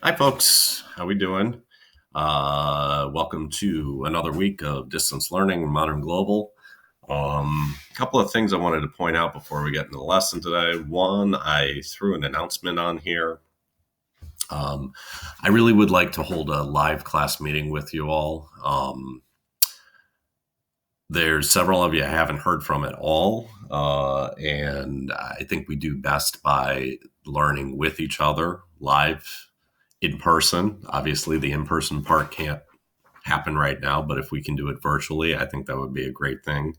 Hi, folks. How we doing? Welcome to another week of distance learning, modern global. A couple of things I wanted to point out before we get into the lesson today. One, I threw an announcement on here. I really would like to hold a live class meeting with you all. There's several of you I haven't heard from at all, and I think we do best by learning with each other live in person. Obviously, the in-person part can't happen right now, but if we can do it virtually, I think that would be a great thing.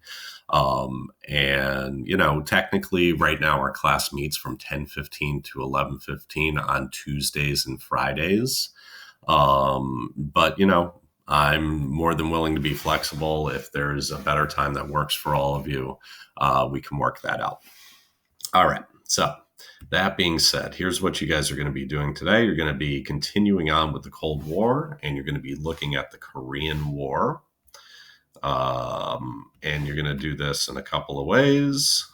Technically right now our class meets from 10:15 to 11:15 on Tuesdays and Fridays. But I'm more than willing to be flexible. If there's a better time that works for all of you, we can work that out. All right. So that being said, here's what you guys are going to be doing today. You're going to be continuing on with the Cold War, and you're going to be looking at the Korean War. And you're going to do this in a couple of ways.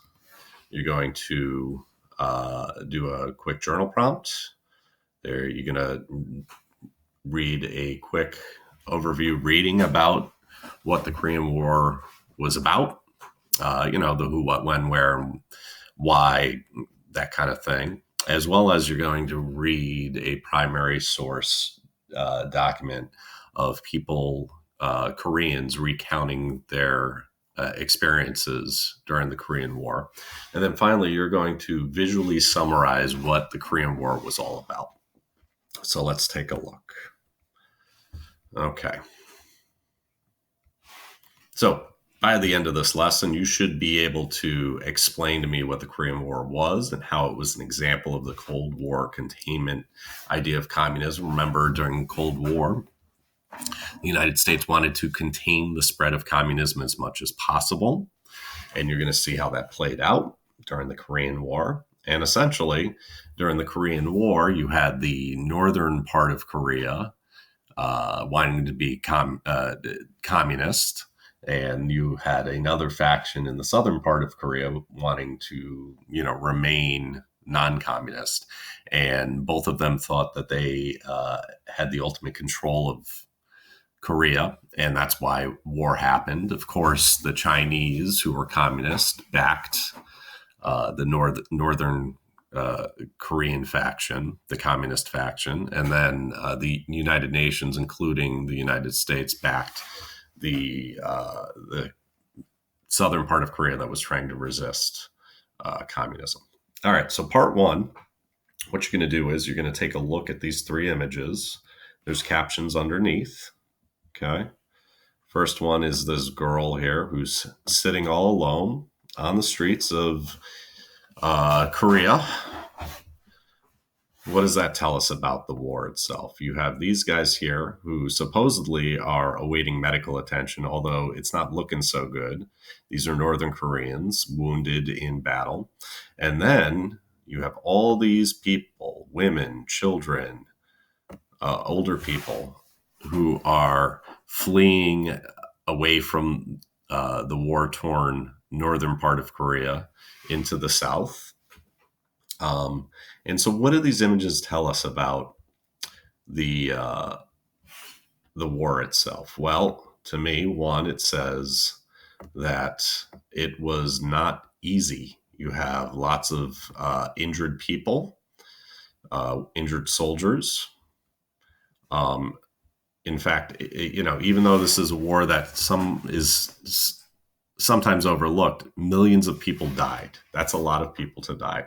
You're going to do a quick journal prompt. There, you're going to read a quick overview reading about what the Korean War was about. The who, what, when, where, and why, that kind of thing, as well as you're going to read a primary source document of people, Koreans, recounting their experiences during the Korean War. And then finally, you're going to visually summarize what the Korean War was all about. So let's take a look. Okay. So by the end of this lesson, you should be able to explain to me what the Korean War was and how it was an example of the Cold War containment idea of communism. Remember, during the Cold War, the United States wanted to contain the spread of communism as much as possible. And you're going to see how that played out during the Korean War. And essentially, during the Korean War, you had the northern part of Korea wanting to be communist. And you had another faction in the southern part of Korea wanting to, remain non-communist. And both of them thought that they had the ultimate control of Korea, and that's why war happened. Of course, the Chinese, who were communist, backed the northern Korean faction, the communist faction, and then the United Nations, including the United States, backed the southern part of Korea that was trying to resist communism. All right, so part one, what you're going to do is you're going to take a look at these three images. There's captions underneath. Okay. First one is this girl here who's sitting all alone on the streets of Korea. What does that tell us about the war itself? You have these guys here who supposedly are awaiting medical attention, although it's not looking so good. These are Northern Koreans wounded in battle. And then you have all these people, women, children, older people, who are fleeing away from the war-torn northern part of Korea into the south. And so what do these images tell us about the war itself? Well, to me, one, it says that it was not easy. You have lots of injured people, injured soldiers. In fact, even though this is a war that is sometimes overlooked, millions of people died. That's a lot of people to die.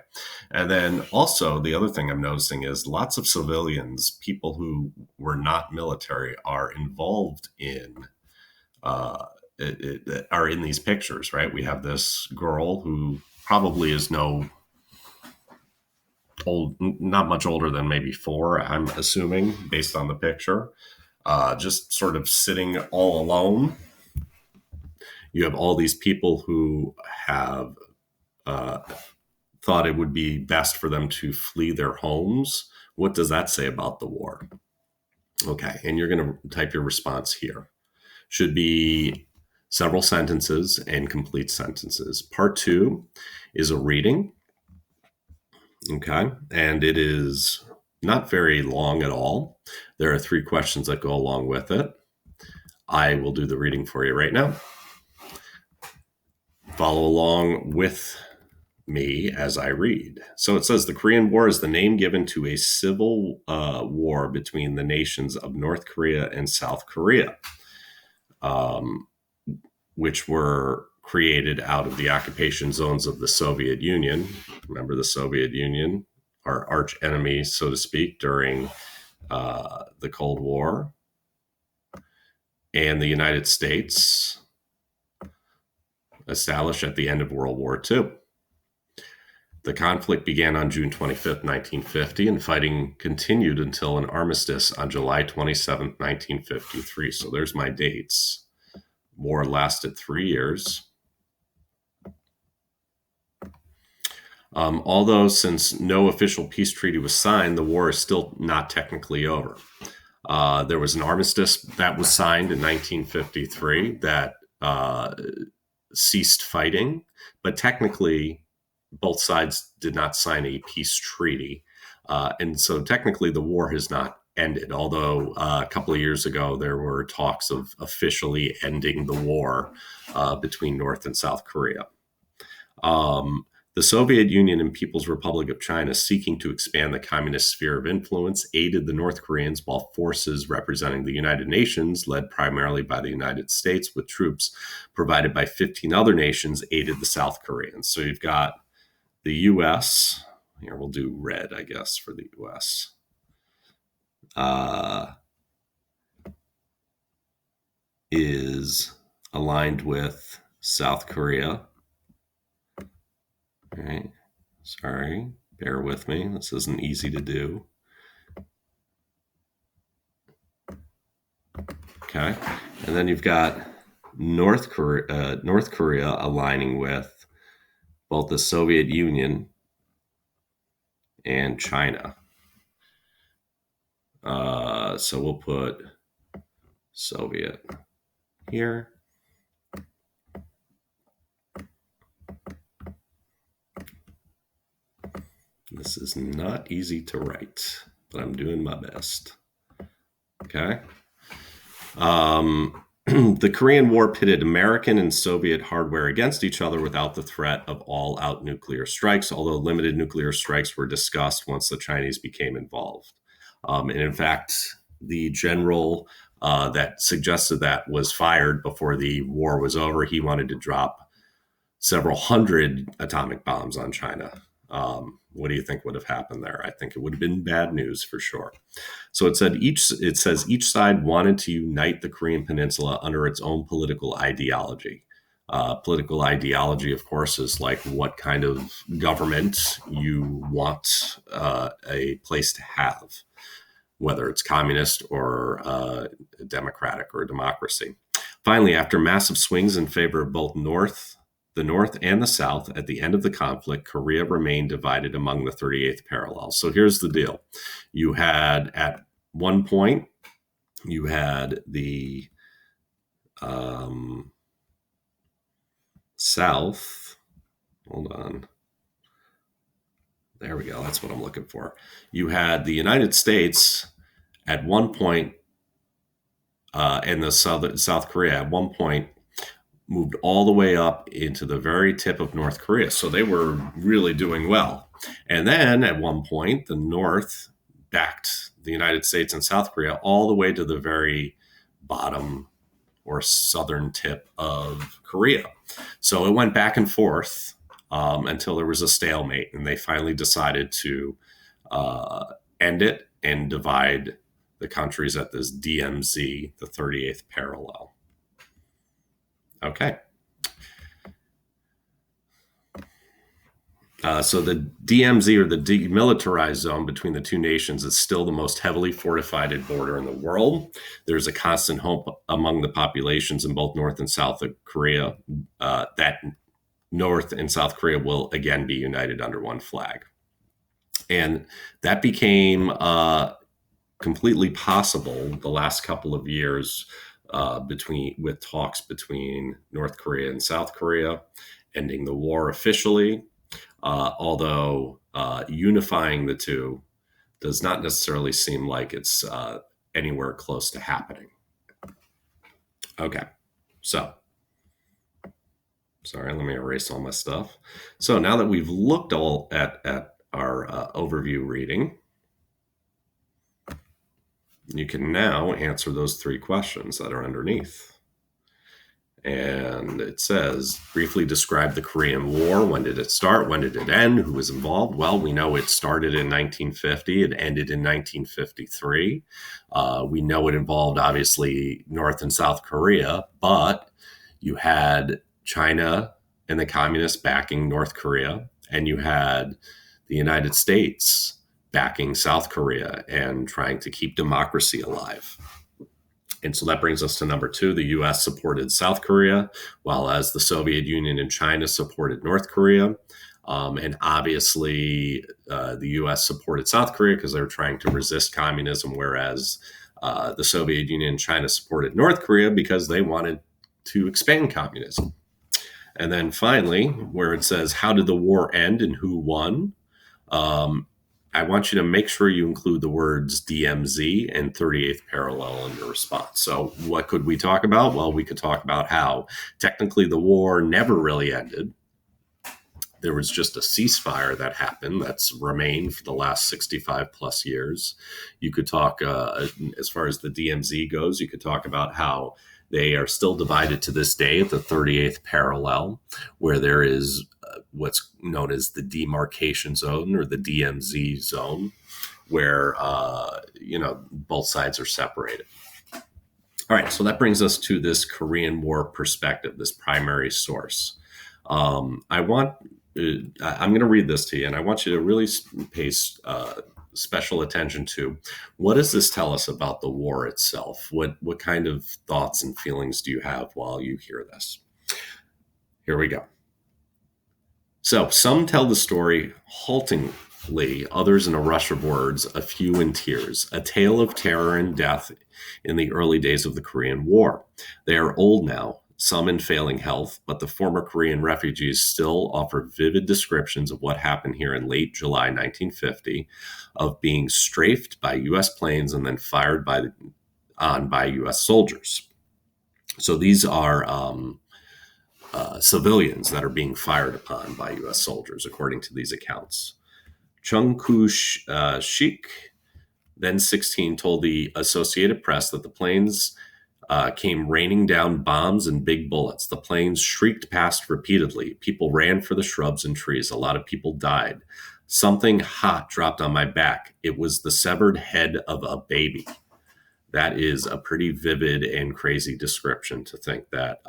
And then also the other thing I'm noticing is lots of civilians, people who were not military, are involved in are in these pictures, right? We have this girl who probably is not much older than maybe 4, I'm assuming, based on the picture. Just sort of sitting all alone. You have all these people who have thought it would be best for them to flee their homes. What does that say about the war? Okay, and you're going to type your response here. Should be several sentences and complete sentences. Part 2 is a reading. Okay, and it is not very long at all. There are 3 questions that go along with it. I will do the reading for you right now. Follow along with me as I read. So it says the Korean War is the name given to a civil war between the nations of North Korea and South Korea, which were created out of the occupation zones of the Soviet Union. Remember the Soviet Union, our arch enemy, so to speak, during the Cold War, and the United States, established at the end of World War II. The conflict began on June 25th, 1950, and fighting continued until an armistice on July 27th, 1953. So there's my dates. War lasted 3 years. Although since no official peace treaty was signed, the war is still not technically over. There was an armistice that was signed in 1953 that ceased fighting, but technically both sides did not sign a peace treaty. And so technically the war has not ended, although a couple of years ago there were talks of officially ending the war between North and South Korea. The Soviet Union and People's Republic of China, seeking to expand the communist sphere of influence, aided the North Koreans, while forces representing the United Nations, led primarily by the United States with troops provided by 15 other nations, aided the South Koreans. So you've got the U.S. Here, we'll do red, I guess, for the U.S. Is aligned with South Korea. All right. Sorry. Bear with me. This isn't easy to do. Okay. And then you've got North Korea aligning with both the Soviet Union and China. So we'll put Soviet here. This is not easy to write, but I'm doing my best. Okay. The Korean War pitted American and Soviet hardware against each other without the threat of all-out nuclear strikes, although limited nuclear strikes were discussed once the Chinese became involved. And in fact, the general that suggested that was fired before the war was over. He wanted to drop several hundred atomic bombs on China. What do you think would have happened there? I think it would have been bad news for sure. So it says each side wanted to unite the Korean Peninsula under its own political ideology. Political ideology, of course, is like what kind of government you want a place to have, whether it's communist or democratic or democracy. Finally, after massive swings in favor of both the North and the South, at the end of the conflict, Korea remained divided among the 38th parallel. So here's the deal. You had, at one point, you had the South. Hold on. There we go. That's what I'm looking for. You had the United States at one point, and the South Korea at one point moved all the way up into the very tip of North Korea. So they were really doing well. And then at one point, the North backed the United States and South Korea all the way to the very bottom or southern tip of Korea. So it went back and forth until there was a stalemate, and they finally decided to end it and divide the countries at this DMZ, the 38th parallel. Okay. So the DMZ, or the demilitarized zone between the two nations, is still the most heavily fortified border in the world. There's a constant hope among the populations in both North and South Korea that North and South Korea will again be united under one flag. And that became completely possible the last couple of years with talks between North Korea and South Korea, ending the war officially. Although unifying the two does not necessarily seem like it's anywhere close to happening. Okay, so sorry, let me erase all my stuff. So now that we've looked all at our overview reading, you can now answer those 3 questions that are underneath. And it says, briefly describe the Korean War. When did it start? When did it end? Who was involved? Well, we know it started in 1950. It ended in 1953. We know it involved, obviously, North and South Korea, but you had China and the communists backing North Korea, and you had the United States backing South Korea and trying to keep democracy alive. And so that brings us to number 2. The U.S. supported South Korea, while as the Soviet Union and China supported North Korea. And obviously, the U.S. supported South Korea because they were trying to resist communism, whereas the Soviet Union and China supported North Korea because they wanted to expand communism. And then finally, where it says, how did the war end and who won? I want you to make sure you include the words DMZ and 38th parallel in your response. So what could we talk about? Well, we could talk about how technically the war never really ended. There was just a ceasefire that happened that's remained for the last 65 plus years. You could talk, as far as the DMZ goes, you could talk about how they are still divided to this day at the 38th parallel, where there is what's known as the demarcation zone or the DMZ zone, where, both sides are separated. All right, so that brings us to this Korean War perspective, this primary source. I'm going to read this to you, and I want you to really pay special attention to what does this tell us about the war itself? What kind of thoughts and feelings do you have while you hear this? Here we go. So some tell the story haltingly, others in a rush of words, a few in tears, a tale of terror and death in the early days of the Korean War. They are old now, some in failing health, but the former Korean refugees still offer vivid descriptions of what happened here in late July 1950, of being strafed by U.S. planes and then fired by U.S. soldiers. So these are civilians that are being fired upon by U.S. soldiers, according to these accounts. Chung Koo-shik, then 16, told the Associated Press that the planes came raining down bombs and big bullets. The planes shrieked past repeatedly. People ran for the shrubs and trees. A lot of people died. Something hot dropped on my back. It was the severed head of a baby. That is a pretty vivid and crazy description, to think that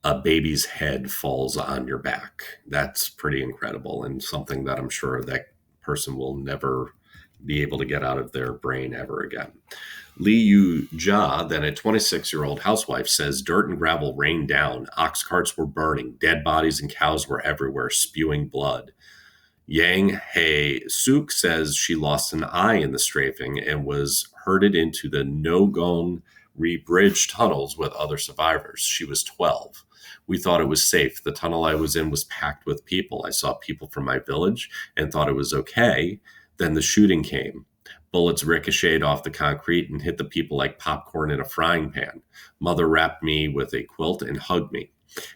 a baby's head falls on your back. That's pretty incredible, and something that I'm sure that person will never be able to get out of their brain ever again. Lee Yu-ja, then a 26-year-old housewife, says dirt and gravel rained down. Ox carts were burning. Dead bodies and cows were everywhere, spewing blood. Yang Hae-suk says she lost an eye in the strafing and was herded into the Nogon-ri Bridge tunnels with other survivors. She was 12. We thought it was safe. The tunnel I was in was packed with people. I saw people from my village and thought it was okay. Then the shooting came. Bullets ricocheted off the concrete and hit the people like popcorn in a frying pan. Mother wrapped me with a quilt and hugged me.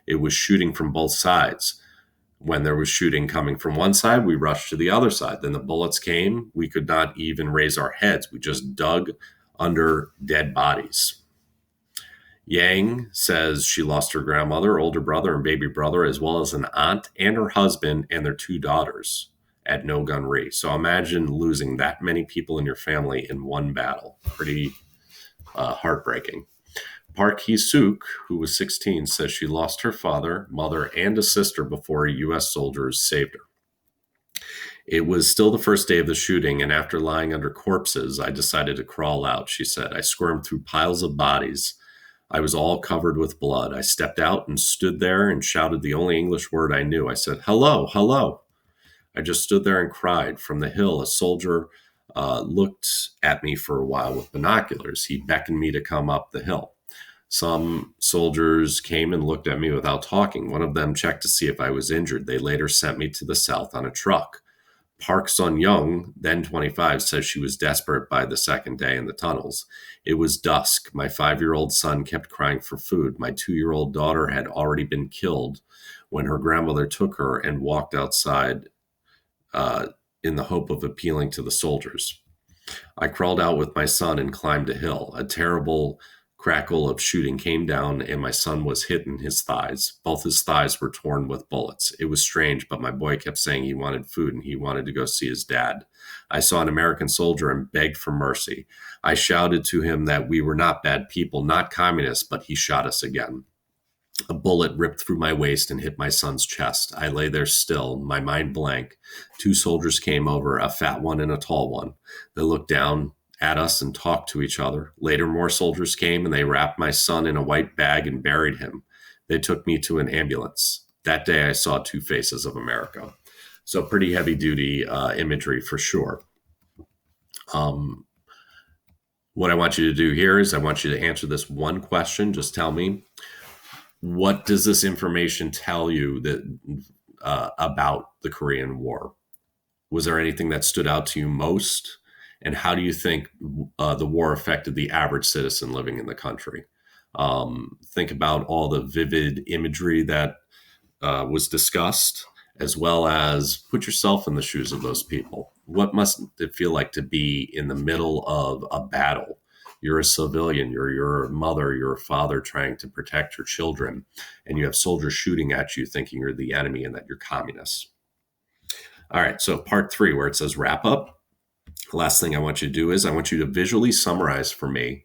It was shooting from both sides. When there was shooting coming from one side, we rushed to the other side. Then the bullets came. We could not even raise our heads. We just dug under dead bodies. Yang says she lost her grandmother, older brother, and baby brother, as well as an aunt and her husband and their 2 daughters at Nogon-ri. So imagine losing that many people in your family in one battle. Pretty heartbreaking. Park Hee-suk, who was 16, says she lost her father, mother, and a sister before U.S. soldiers saved her. It was still the first day of the shooting, and after lying under corpses, I decided to crawl out, she said. I squirmed through piles of bodies. I was all covered with blood. I stepped out and stood there and shouted the only English word I knew. I said, hello, hello. I just stood there and cried. From the hill, a soldier looked at me for a while with binoculars. He beckoned me to come up the hill. Some soldiers came and looked at me without talking. One of them checked to see if I was injured. They later sent me to the south on a truck. Park Sun Young, then 25, says she was desperate by the second day in the tunnels. It was dusk. My 5-year-old son kept crying for food. My 2-year-old daughter had already been killed when her grandmother took her and walked outside in the hope of appealing to the soldiers. I crawled out with my son and climbed a hill. A terrible crackle of shooting came down, and my son was hit in his thighs. Both his thighs were torn with bullets. It was strange, but my boy kept saying he wanted food and he wanted to go see his dad. I saw an American soldier and begged for mercy. I shouted to him that we were not bad people, not communists, but he shot us again. A bullet ripped through my waist and hit my son's chest. I lay there still, my mind blank. 2 soldiers came over, a fat one and a tall one. They looked down at us and talked to each other. Later, more soldiers came and they wrapped my son in a white bag and buried him. They took me to an ambulance. That day, I saw 2 faces of America. So pretty heavy duty imagery for sure. What I want you to do here is I want you to answer this one question. Just tell me, what does this information tell you that about the Korean War? Was there anything that stood out to you most? And how do you think the war affected the average citizen living in the country? Think about all the vivid imagery that was discussed, as well as put yourself in the shoes of those people. What must it feel like to be in the middle of a battle? You're a civilian, you're your mother, you're a father trying to protect your children, and you have soldiers shooting at you thinking you're the enemy and that you're communists. All right, so part 3, where it says wrap up. The last thing I want you to do is I want you to visually summarize for me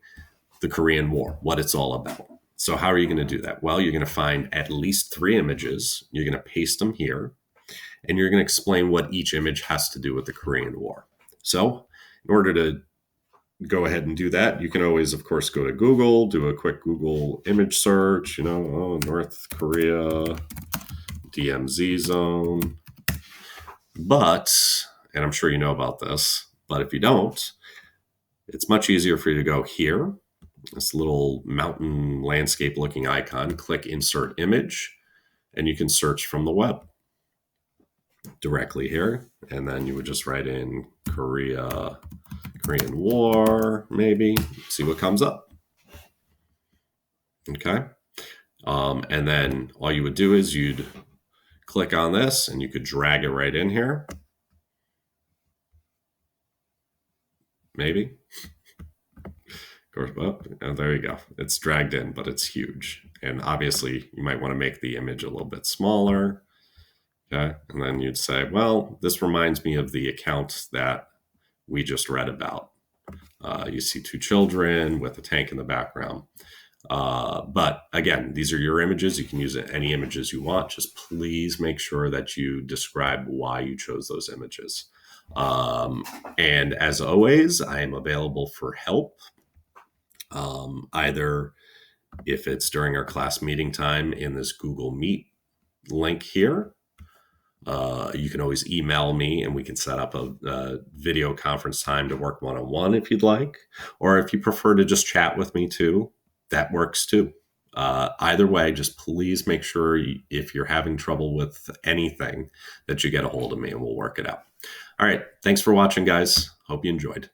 the Korean War, what it's all about. So how are you going to do that? Well, you're going to find at least 3 images. You're going to paste them here, and you're going to explain what each image has to do with the Korean War. So in order to go ahead and do that, you can always, of course, go to Google, do a quick Google image search, North Korea, DMZ zone. But, and I'm sure you know about this, but if you don't, it's much easier for you to go here, this little mountain landscape looking icon, click insert image, and you can search from the web directly here. And then you would just write in Korean War, maybe, see what comes up. Okay. And then all you would do is you'd click on this and you could drag it right in here. Maybe. Of course, well, there you go. It's dragged in, but it's huge. And obviously, you might want to make the image a little bit smaller. Okay. And then you'd say, well, this reminds me of the account that we just read about. You see 2 children with a tank in the background. But again, these are your images. You can use any images you want. Just please make sure that you describe why you chose those images. And as always, I am available for help. Either if it's during our class meeting time in this Google Meet link here, you can always email me and we can set up a video conference time to work one-on-one if you'd like, or if you prefer to just chat with me too, that works too. Either way, just please make sure if you're having trouble with anything that you get a hold of me and we'll work it out. All right. Thanks for watching, guys. Hope you enjoyed.